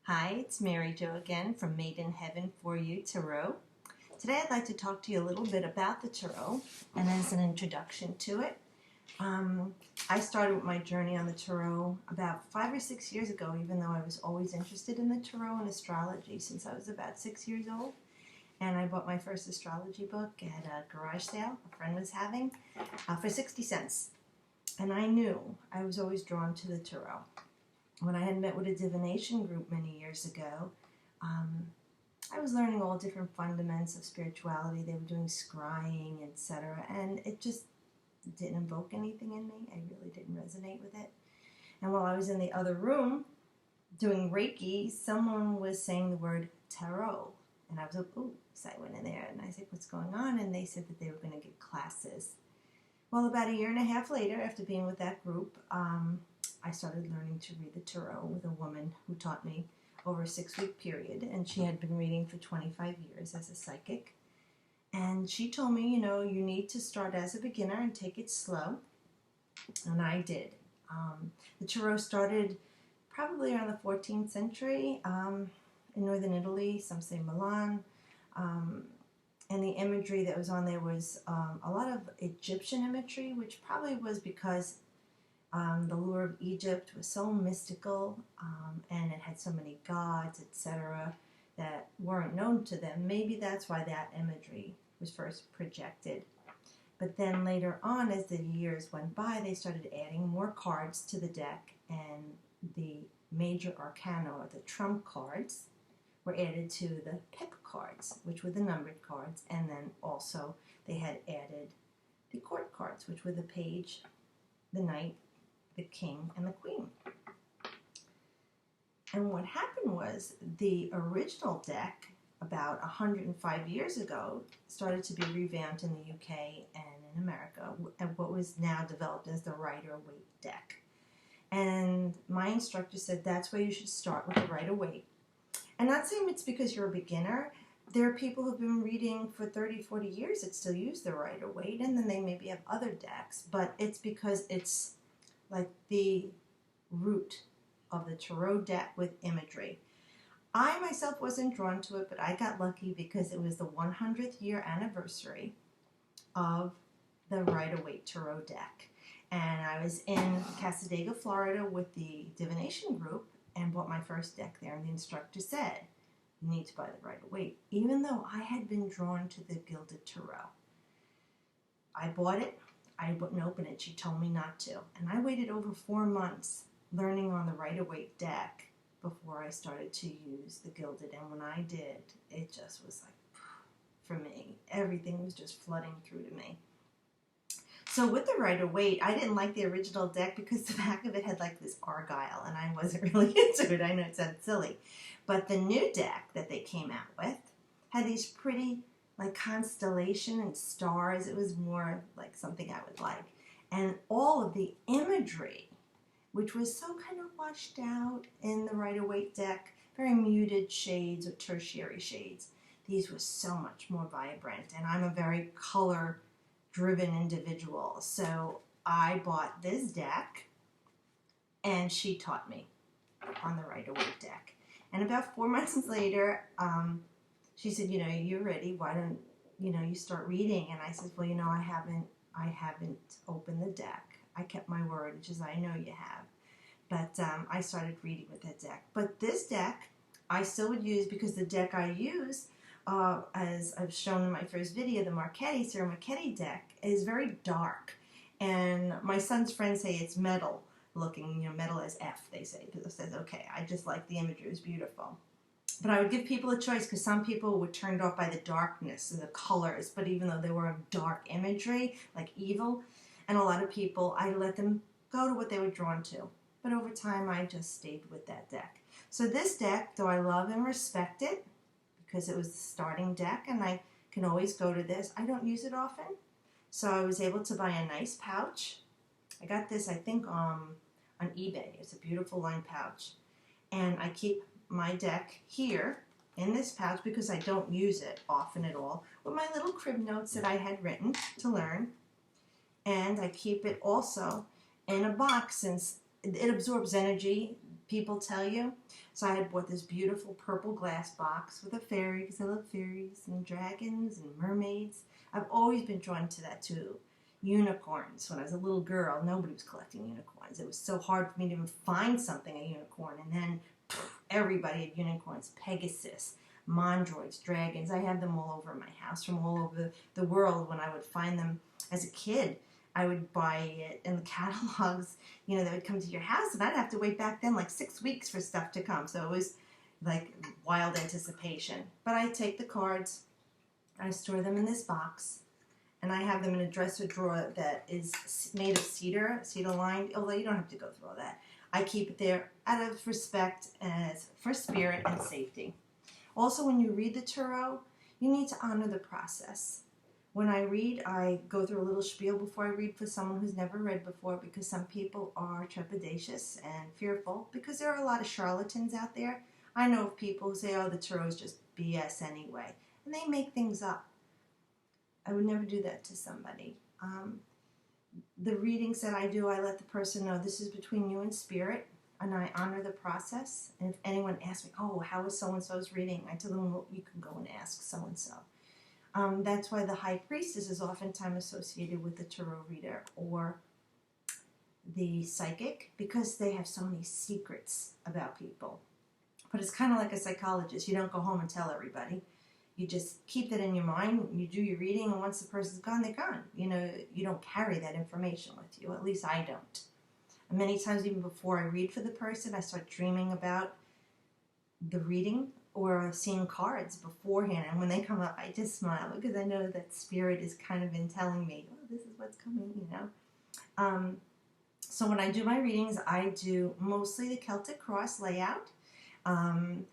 Hi, it's Mary Jo again from Made in Heaven for You Tarot. Today I'd like to talk to you a little bit about the Tarot and as an introduction to it. I started my journey on the Tarot about 5 or 6 years ago, even though I was always interested in the Tarot and astrology since I was about 6 years old. And I bought my first astrology book at a garage sale a friend was having for 60 cents. And I knew I was always drawn to the Tarot. When I had met with a divination group many years ago, I was learning all different fundamentals of spirituality. They were doing scrying, etc. And it just didn't invoke anything in me. I really didn't resonate with it. And while I was in the other room doing Reiki, someone was saying the word tarot. And I was like, ooh. So I went in there and I said, what's going on? And they said that they were going to give classes. Well, about a year and a half later, after being with that group, I started learning to read the Tarot with a woman who taught me over a 6-week period, and she had been reading for 25 years as a psychic. And she told me, you need to start as a beginner and take it slow, and I did. The Tarot started probably around the 14th century in northern Italy, some say Milan, and the imagery that was on there was a lot of Egyptian imagery, which probably was because the lure of Egypt was so mystical, and it had so many gods, etc., that weren't known to them. Maybe that's why that imagery was first projected. But then later on, as the years went by, they started adding more cards to the deck, and the major arcana, or the trump cards, were added to the pip cards, which were the numbered cards, and then also they had added the court cards, which were the page, the knight, the king, and the queen. And what happened was the original deck, about 105 years ago, started to be revamped in the UK and in America, and what was now developed as the Rider-Waite deck. And my instructor said that's where you should start, with the Rider-Waite. And not saying it's because you're a beginner. There are people who've been reading for 30, 40 years that still use the Rider-Waite, and then they maybe have other decks, but it's because it's like the root of the Tarot deck with imagery. I myself wasn't drawn to it, but I got lucky because it was the 100th year anniversary of the Rider-Waite Tarot deck. And I was in Casadega, Florida with the divination group and bought my first deck there, and the instructor said, you need to buy the Rider-Waite, even though I had been drawn to the Gilded Tarot. I bought it. I wouldn't open it. She told me not to. And I waited over 4 months learning on the Rider-Waite deck before I started to use the Gilded. And when I did, it just was like, for me, everything was just flooding through to me. So with the Rider-Waite, I didn't like the original deck because the back of it had like this argyle, and I wasn't really into it. I know it sounds silly. But the new deck that they came out with had these pretty like constellation and stars. It was more like something I would like. And all of the imagery, which was so kind of washed out in the Rider-Waite deck, very muted shades or tertiary shades, these were so much more vibrant. And I'm a very color-driven individual. So I bought this deck, and she taught me on the Rider-Waite deck. And about 4 months later, she said, you're ready. Why don't, you start reading? And I said, well, I haven't opened the deck. I kept my word, which is I know you have. But I started reading with that deck. But this deck, I still would use, because the deck I use, as I've shown in my first video, the Marchetti, Sarah Marchetti deck, is very dark. And my son's friends say it's metal looking, metal as F, they say. Because I said, okay, I just like the imagery. It was beautiful. But I would give people a choice, because some people were turned off by the darkness and the colors, but even though they were dark imagery, like evil, and a lot of people, I let them go to what they were drawn to. But over time, I just stayed with that deck. So this deck, though I love and respect it, because it was the starting deck, and I can always go to this, I don't use it often. So I was able to buy a nice pouch. I got this, I think, on eBay. It's a beautiful lined pouch. And I keep my deck here in this pouch because I don't use it often at all, with my little crib notes that I had written to learn. And I keep it also in a box, since it absorbs energy. people tell you. So I had bought this beautiful purple glass box with a fairy, because I love fairies and dragons and mermaids. I've always been drawn to that too. Unicorns. When I was a little girl, nobody was collecting unicorns. It was so hard for me to even find something, a unicorn. And then everybody had unicorns. Pegasus, mondroids, dragons. I had them all over my house from all over the world. When I would find them as a kid, I would buy it in the catalogs, you know, that would come to your house, and I'd have to wait back then like 6 weeks for stuff to come. So it was like wild anticipation. But I take the cards, I store them in this box, and I have them in a dresser drawer that is made of cedar lined, although you don't have to go through all that. I keep it there out of respect as for spirit and safety. Also, when you read the tarot, you need to honor the process. When I read, I go through a little spiel before I read for someone who's never read before, because some people are trepidatious and fearful, because there are a lot of charlatans out there. I know of people who say, oh, the tarot is just BS anyway, and they make things up. I would never do that to somebody. The readings that I do, I let the person know this is between you and spirit, and I honor the process. And if anyone asks me, oh, how was so-and-so's reading? I tell them, well, you can go and ask so-and-so. That's why the high priestess is oftentimes associated with the tarot reader or the psychic, because they have so many secrets about people. But it's kind of like a psychologist. You don't go home and tell everybody. You just keep that in your mind. You do your reading, and once the person's gone, they're gone. You know, you don't carry that information with you. At least I don't. And many times, even before I read for the person, I start dreaming about the reading or seeing cards beforehand, and when they come up, I just smile, because I know that spirit is kind of been telling me, oh, this is what's coming, you know. So when I do my readings, I do mostly the Celtic cross layout,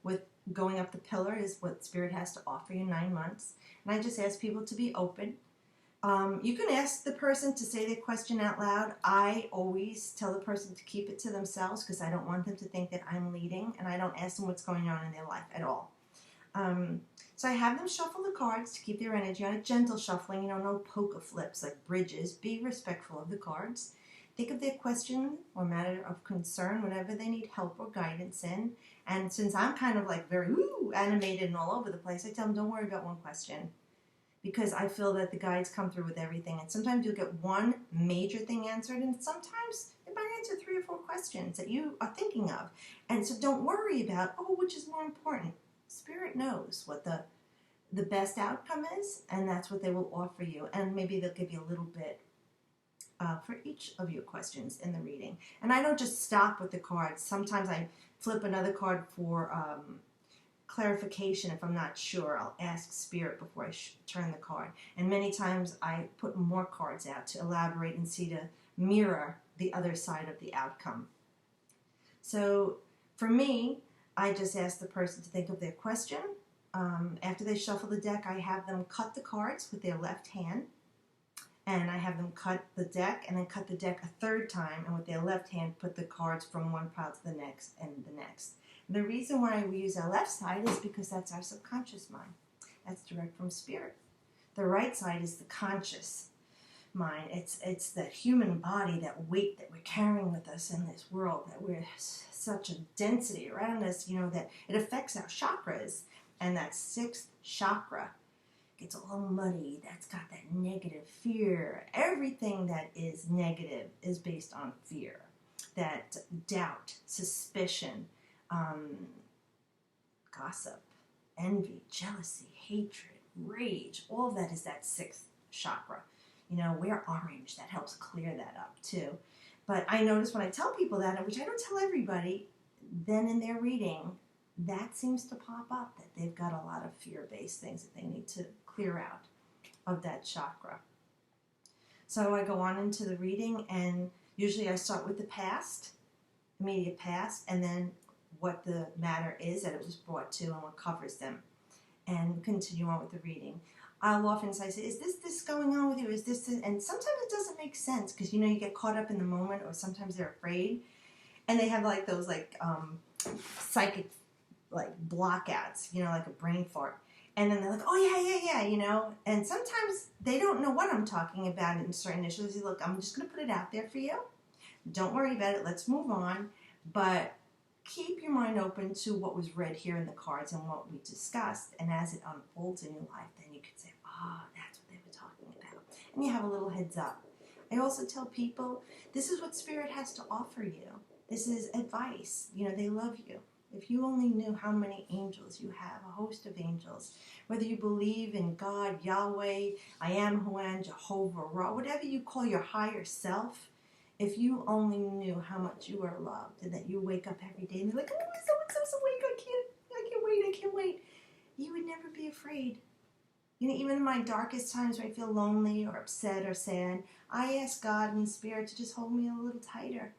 with going up the pillar is what spirit has to offer you 9 months, and I just ask people to be open. You can ask the person to say their question out loud. I always tell the person to keep it to themselves, because I don't want them to think that I'm leading, and I don't ask them what's going on in their life at all. So I have them shuffle the cards to keep their energy on a gentle shuffling, you know, no poker flips like bridges. Be respectful of the cards. Think of their question or matter of concern, whatever they need help or guidance in. And since I'm kind of like very animated and all over the place, I tell them, don't worry about one question, because I feel that the guides come through with everything. And sometimes you'll get one major thing answered, and sometimes they might answer 3 or 4 questions that you are thinking of. And so don't worry about, oh, which is more important. Spirit knows what the best outcome is, and that's what they will offer you. And maybe they'll give you a little bit for each of your questions in the reading. And I don't just stop with the cards. Sometimes I flip another card for clarification. If I'm not sure, I'll ask spirit before I turn the card. And many times I put more cards out to elaborate and see, to mirror the other side of the outcome. So for me, I just ask the person to think of their question. After they shuffle the deck, I have them cut the cards with their left hand, and I have them cut the deck and then cut the deck a 3rd time, and with their left hand put the cards from one pile to the next and the next. The reason why we use our left side is because that's our subconscious mind. That's direct from spirit. The right side is the conscious mind. It's the human body, that weight that we're carrying with us in this world, that we're such a density around us, you know, that it affects our chakras. And that 6th chakra gets all muddy. That's got that negative fear. Everything that is negative is based on fear. That doubt, suspicion, gossip, envy, jealousy, hatred, rage, all of that is that 6th chakra. You know, we're orange. That helps clear that up too. But I notice when I tell people that, which I don't tell everybody, then in their reading, that seems to pop up, that they've got a lot of fear-based things that they need to clear out of that chakra. So I go on into the reading, and usually I start with the past, immediate past, and then what the matter is that it was brought to and what covers them, and continue on with the reading. I'll often say, is this going on with you? Is this? And sometimes it doesn't make sense, because, you know, you get caught up in the moment, or sometimes they're afraid, and they have like those psychic blockouts, you know, like a brain fart. And then they're like, oh, yeah, you know. And sometimes they don't know what I'm talking about in certain issues. Look, I'm just going to put it out there for you. Don't worry about it. Let's move on. But keep your mind open to what was read here in the cards and what we discussed. And as it unfolds in your life, then you can say, that's what they were talking about. And you have a little heads up. I also tell people, this is what Spirit has to offer you. This is advice. They love you. If you only knew how many angels you have, a host of angels, whether you believe in God, Yahweh, I am who I am, Jehovah, Ra, whatever you call your higher self, if you only knew how much you are loved and that you wake up every day and they're like, oh, so-and-so's awake, I can't wait, you would never be afraid. Even in my darkest times where I feel lonely or upset or sad, I ask God and Spirit to just hold me a little tighter,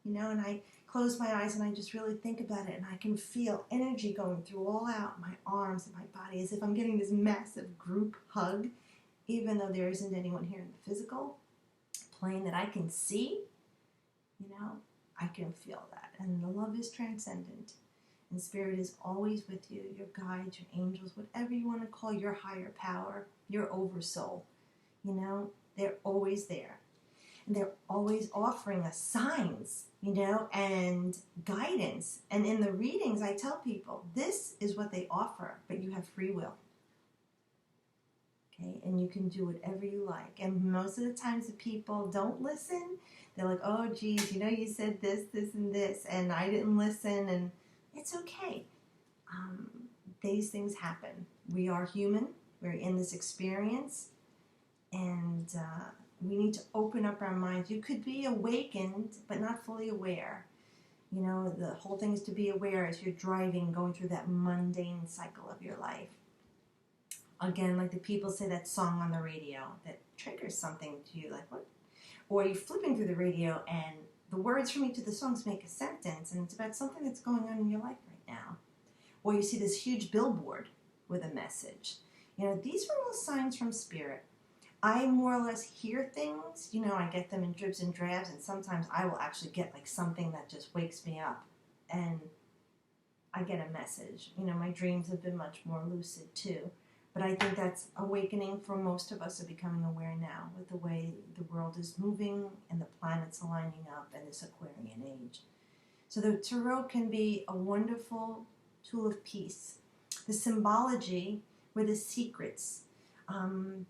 and I close my eyes and I just really think about it, and I can feel energy going through all out my arms and my body as if I'm getting this massive group hug, even though there isn't anyone here in the physical plane that I can see. I can feel that. And the love is transcendent. And Spirit is always with you, your guides, your angels, whatever you want to call your higher power, your oversoul. They're always there. And they're always offering us signs, and guidance. And in the readings, I tell people, this is what they offer, but you have free will. Okay? And you can do whatever you like. And most of the times the people don't listen. They're like, oh, geez, you said this, and this, and I didn't listen, and it's okay. These things happen. We are human. We're in this experience, and we need to open up our minds. You could be awakened, but not fully aware. The whole thing is to be aware as you're driving, going through that mundane cycle of your life. Again, like the people say that song on the radio that triggers something to you, like what? Or you're flipping through the radio and the words from each of the songs make a sentence, and it's about something that's going on in your life right now. Or you see this huge billboard with a message. These are all signs from Spirit. I more or less hear things, I get them in dribs and drabs, and sometimes I will actually get like something that just wakes me up, and I get a message. My dreams have been much more lucid too. But I think that's awakening for most of us are becoming aware now with the way the world is moving and the planets aligning up in this Aquarian age. So the Tarot can be a wonderful tool of peace. The symbology were the secrets.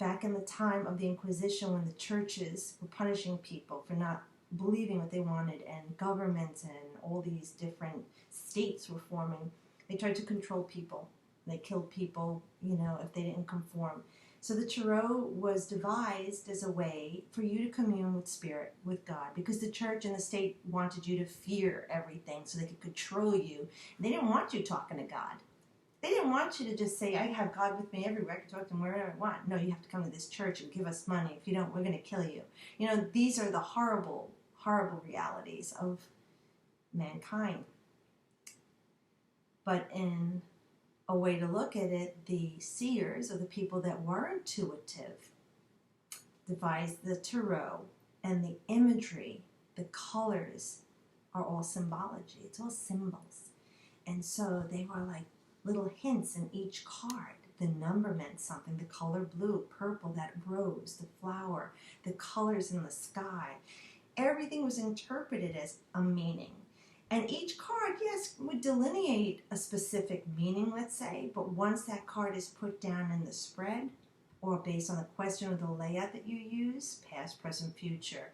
Back in the time of the Inquisition, when the churches were punishing people for not believing what they wanted, and governments and all these different states were forming, they tried to control people. They killed people, if they didn't conform. So the Tarot was devised as a way for you to commune with Spirit, with God, because the church and the state wanted you to fear everything so they could control you. And they didn't want you talking to God. They didn't want you to just say, I have God with me everywhere. I can talk to him wherever I want. No, you have to come to this church and give us money. If you don't, we're going to kill you. These are the horrible, horrible realities of mankind. But in a way to look at it, the seers, or the people that were intuitive, devised the Tarot, and the imagery, the colors are all symbology. It's all symbols. And so they were like little hints in each card. The number meant something, the color blue, purple, that rose, the flower, the colors in the sky. Everything was interpreted as a meaning. And each card, yes, would delineate a specific meaning, let's say, but once that card is put down in the spread, or based on the question or the layout that you use, past, present, future,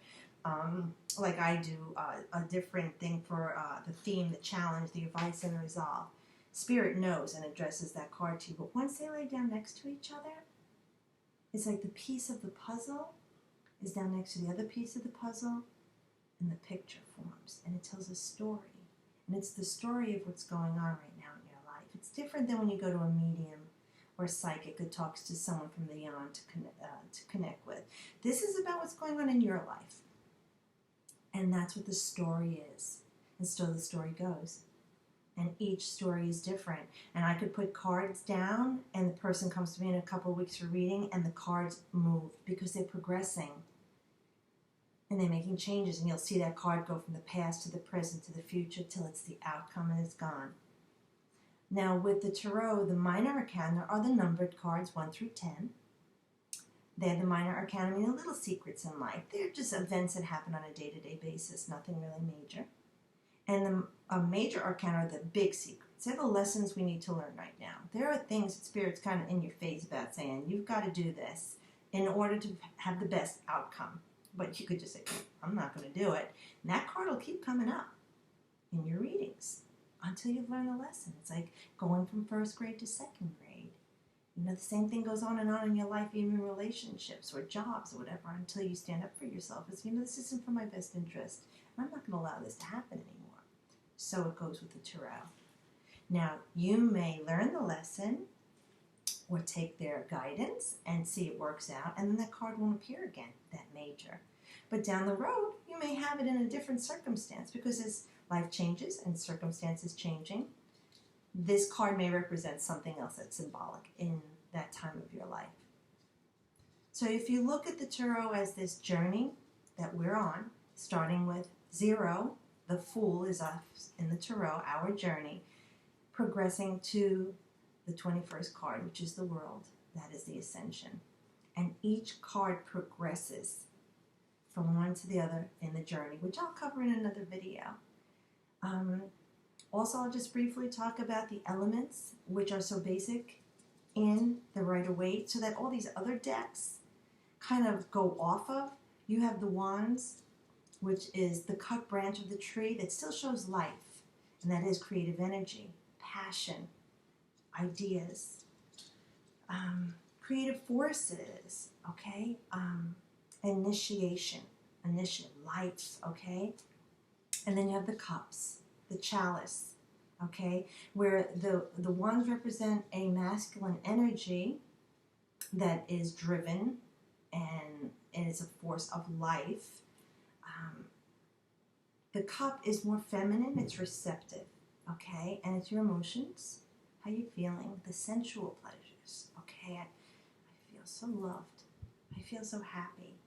like I do a different thing for the theme, the challenge, the advice, and the resolve. Spirit knows and addresses that card to you, but once they lay down next to each other, it's like the piece of the puzzle is down next to the other piece of the puzzle, and the picture forms, and it tells a story. And it's the story of what's going on right now in your life. It's different than when you go to a medium or a psychic who talks to someone from Dionne to connect with. This is about what's going on in your life. And that's what the story is. And so the story goes. And each story is different. And I could put cards down, and the person comes to me in a couple of weeks for reading, and the cards move because they're progressing. And they're making changes, and you'll see that card go from the past to the present to the future till it's the outcome and it's gone. Now with the Tarot, the minor arcana are the numbered cards 1 through 10. They're the minor arcana, meaning little secrets in life. They're just events that happen on a day-to-day basis, nothing really major. And a major arcana are the big secrets. They're the lessons we need to learn right now. There are things that Spirit's kind of in your face about saying, you've got to do this in order to have the best outcome. But you could just say, I'm not going to do it. And that card will keep coming up in your readings until you've learned the lesson. It's like going from first grade to second grade. You know, the same thing goes on in your life, even in relationships or jobs or whatever, until you stand up for yourself. It's, you know, this isn't for my best interest. I'm not going to allow this to happen anymore. So it goes with the tarot. Now, you may learn the lesson or take their guidance and see it works out, and then that card won't appear again, that major. But down the road, you may have it in a different circumstance, because as life changes and circumstances changing, this card may represent something else that's symbolic in that time of your life. So if you look at the tarot as this journey that we're on, starting with 0, the Fool is us in the tarot, our journey, progressing to the 21st card, which is the World. That is the Ascension. And each card progresses from one to the other in the journey, which I'll cover in another video. Also, I'll just briefly talk about the elements, which are so basic in the Rider-Waite, so that all these other decks kind of go off of. You have the Wands, which is the cut branch of the tree that still shows life, and that is creative energy, passion, ideas, creative forces, okay, initiation, initiative, life, okay, and then you have the cups, the chalice, okay, where the wands represent a masculine energy that is driven and is a force of life. The cup is more feminine, it's receptive, okay, and it's your emotions, how you feeling, the sensual pleasures, okay, I feel so loved, I feel so happy.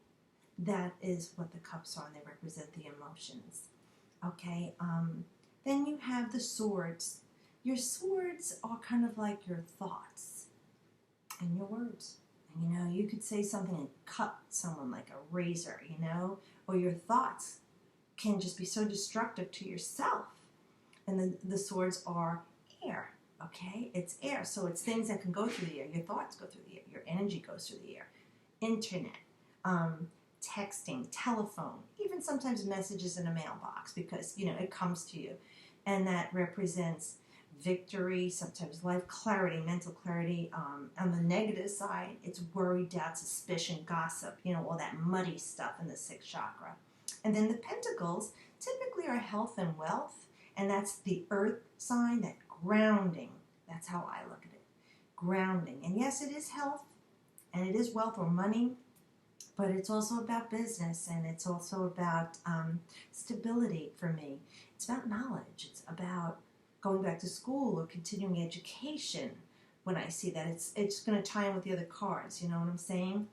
That is what the cups are, and they represent the emotions, okay. Then you have the swords. Your swords are kind of like your thoughts and your words. And, you know, you could say something and cut someone like a razor, you know, or your thoughts can just be so destructive to yourself. And the swords are air, okay? It's air, so it's things that can go through the air. Your thoughts go through the air. Your energy goes through the air. Internet, texting, telephone, even sometimes messages in a mailbox, because, you know, it comes to you. And that represents victory, sometimes life, clarity, mental clarity. On the negative side, it's worry, doubt, suspicion, gossip, you know, all that muddy stuff in the 6th chakra. And then the pentacles typically are health and wealth, and that's the earth sign, that grounding. That's how I look at it, grounding. And yes, it is health, and it is wealth or money, but it's also about business, and it's also about stability for me. It's about knowledge. It's about going back to school or continuing education. When I see that, it's going to tie in with the other cards, you know what I'm saying?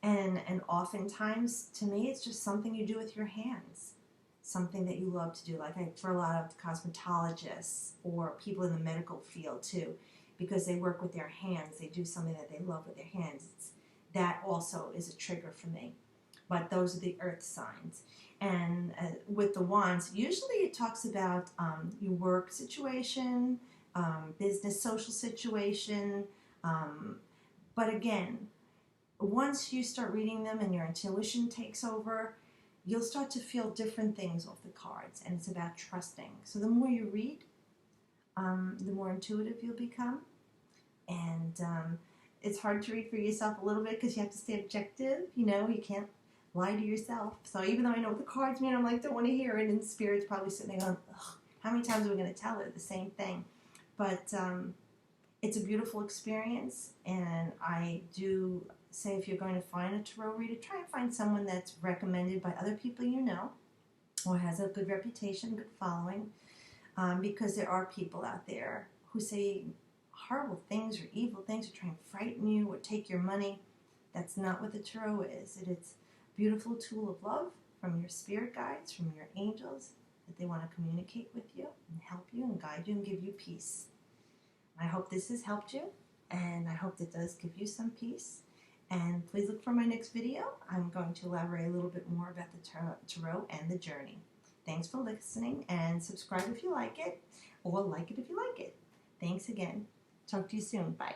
And oftentimes, to me, it's just something you do with your hands, something that you love to do, like for a lot of cosmetologists or people in the medical field too, because they work with their hands. They do something that they love with their hands. That also is a trigger for me. But those are the earth signs. And with the wands, usually it talks about your work situation, business, social situation. But again, once you start reading them and your intuition takes over, you'll start to feel different things off the cards. And it's about trusting. So the more you read, the more intuitive you'll become. And it's hard to read for yourself a little bit because you have to stay objective. You know, you can't lie to yourself. So even though I know what the cards mean, I'm like, don't want to hear it. And the Spirit's probably sitting there going, how many times are we going to tell her the same thing? But it's a beautiful experience. And I do say, if you're going to find a tarot reader, try and find someone that's recommended by other people you know, or has a good reputation, good following, because there are people out there who say horrible things or evil things, or try and frighten you or take your money. That's not what the tarot is. It's a beautiful tool of love from your spirit guides, from your angels, that they want to communicate with you and help you and guide you and give you peace. I hope this has helped you, and I hope it does give you some peace. And please look for my next video. I'm going to elaborate a little bit more about the tarot and the journey. Thanks for listening, and subscribe if you like it, or like it if you like it. Thanks again. Talk to you soon. Bye.